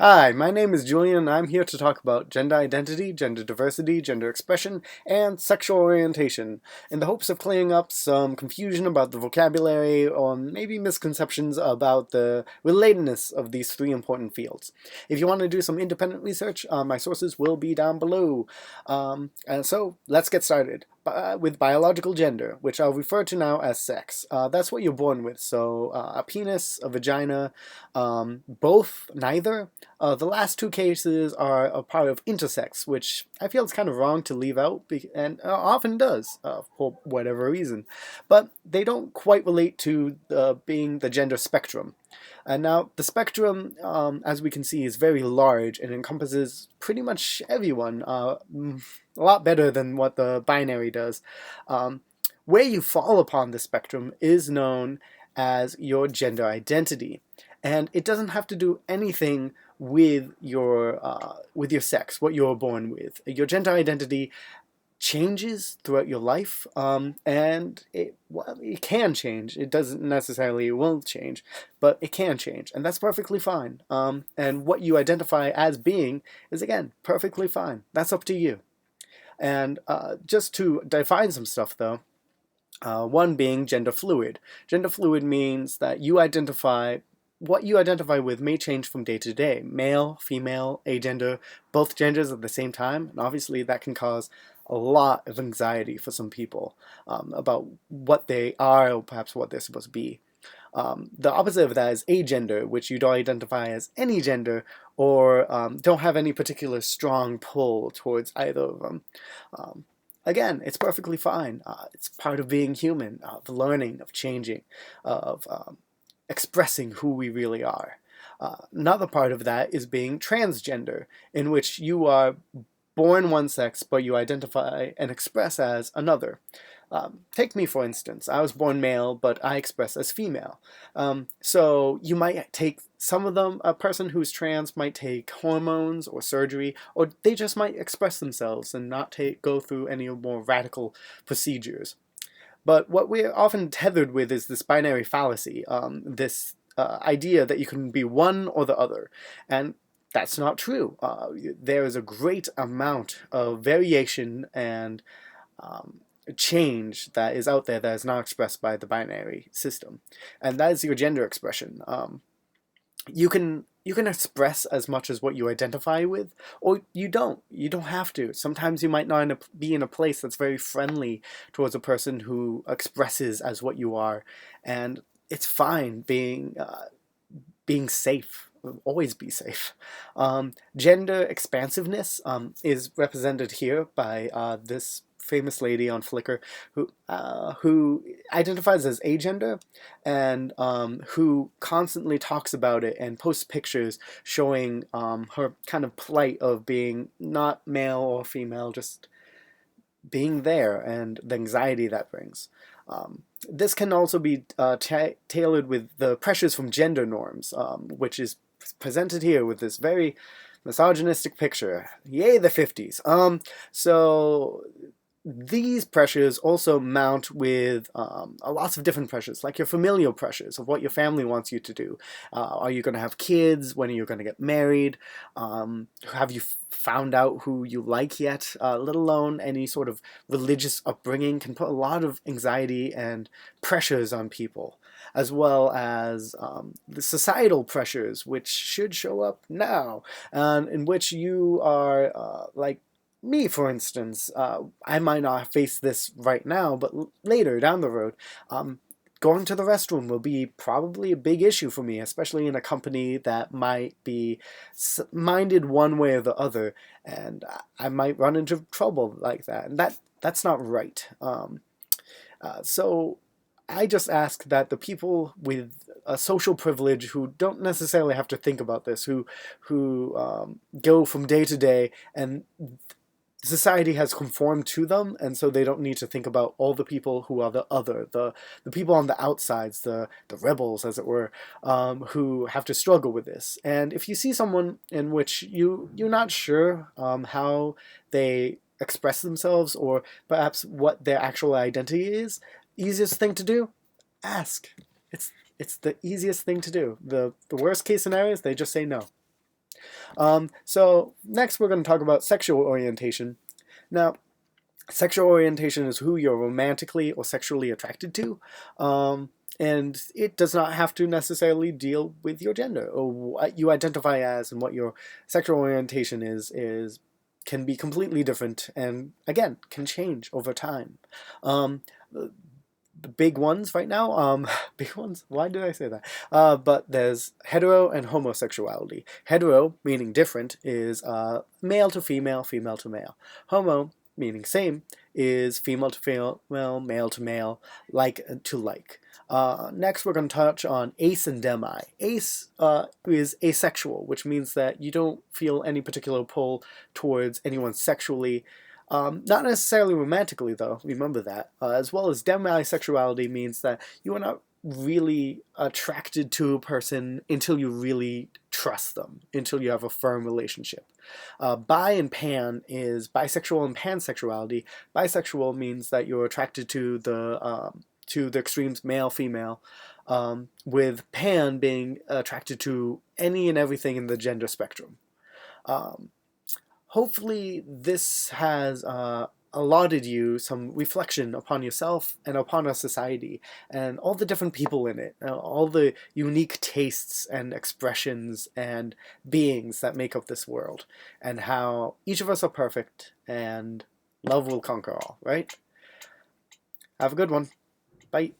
Hi, my name is Julien and I'm here to talk about gender identity, gender diversity, gender expression, and sexual orientation, in the hopes of clearing up some confusion about the vocabulary or maybe misconceptions about the relatedness of these three important fields. If you want to do some independent research, my sources will be down below. And so, let's get started. With biological gender, which I'll refer to now as sex. That's what you're born with, so a penis, a vagina, both, neither. The last two cases are a part of intersex, which I feel it's kind of wrong to leave out, and often does, for whatever reason. But they don't quite relate to being the gender spectrum. And now, the spectrum, as we can see, is very large and encompasses pretty much everyone, a lot better than what the binary does. Where you fall upon the spectrum is known as your gender identity. And it doesn't have to do anything with your sex, what you're born with. Your gender identity changes throughout your life, and it can change. It doesn't necessarily will change, but it can change, and that's perfectly fine. And what you identify as being is, again, perfectly fine. That's up to you. And just to define some stuff, though, one being gender fluid. Gender fluid means that what you identify with may change from day to day. Male, female, agender, both genders at the same time, and obviously that can cause a lot of anxiety for some people about what they are or perhaps what they're supposed to be. The opposite of that is agender, which you don't identify as any gender or don't have any particular strong pull towards either of them. Again, it's perfectly fine. It's part of being human, of learning, of changing, of expressing who we really are. Another part of that is being transgender, in which you are born one sex, but you identify and express as another. Take me, for instance. I was born male, but I express as female. So you might take some of them, a person who's trans might take hormones or surgery, or they just might express themselves and not go through any more radical procedures. But what we're often tethered with is this binary fallacy, this idea that you can be one or the other. And that's not true. There is a great amount of variation and change that is out there that is not expressed by the binary system. And that is your gender expression. You can express as much as what you identify with, or you don't. You don't have to. Sometimes you might not be in a place that's very friendly towards a person who expresses as what you are, and it's fine being safe. Always be safe. Gender expansiveness is represented here by this famous lady on Flickr who identifies as agender and who constantly talks about it and posts pictures showing her kind of plight of being not male or female, just being there and the anxiety that brings. This can also be tailored with the pressures from gender norms, which is presented here with this very misogynistic picture. Yay, the 50s. So these pressures also mount with lots of different pressures, like your familial pressures of what your family wants you to do. Are you going to have kids? When are you going to get married? Have you found out who you like yet? Let alone any sort of religious upbringing can put a lot of anxiety and pressures on people, as well as the societal pressures, which should show up now, and in which you are like me, for instance. I might not face this right now, but later down the road, going to the restroom will be probably a big issue for me, especially in a company that might be minded one way or the other, and I might run into trouble like that, and that's not right. So I just ask that the people with a social privilege who don't necessarily have to think about this, who go from day to day, and society has conformed to them, and so they don't need to think about all the people who are the other, the people on the outsides, the rebels, as it were, who have to struggle with this. And if you see someone in which you're not sure how they express themselves, or perhaps what their actual identity is, easiest thing to do, ask. It's the easiest thing to do. The worst case scenario is they just say no. So next we're going to talk about sexual orientation. Now, sexual orientation is who you're romantically or sexually attracted to. And it does not have to necessarily deal with your gender or what you identify as, and what your sexual orientation is can be completely different, and again can change over time. Um, the big ones right now, big ones. Why did I say that? But there's hetero and homosexuality. Hetero, meaning different, is male to female, female to male. Homo, meaning same, is female to female, male to male, like to like. Next, we're going to touch on ace and demi. Ace is asexual, which means that you don't feel any particular pull towards anyone sexually. Not necessarily romantically, though, remember that. As well as demisexuality means that you are not really attracted to a person until you really trust them, until you have a firm relationship. Bi and pan is bisexual and pansexuality. Bisexual means that you're attracted to the extremes male, female, with pan being attracted to any and everything in the gender spectrum. Um, Hopefully this has allotted you some reflection upon yourself and upon our society and all the different people in it, all the unique tastes and expressions and beings that make up this world, and how each of us are perfect and love will conquer all, right? Have a good one. Bye.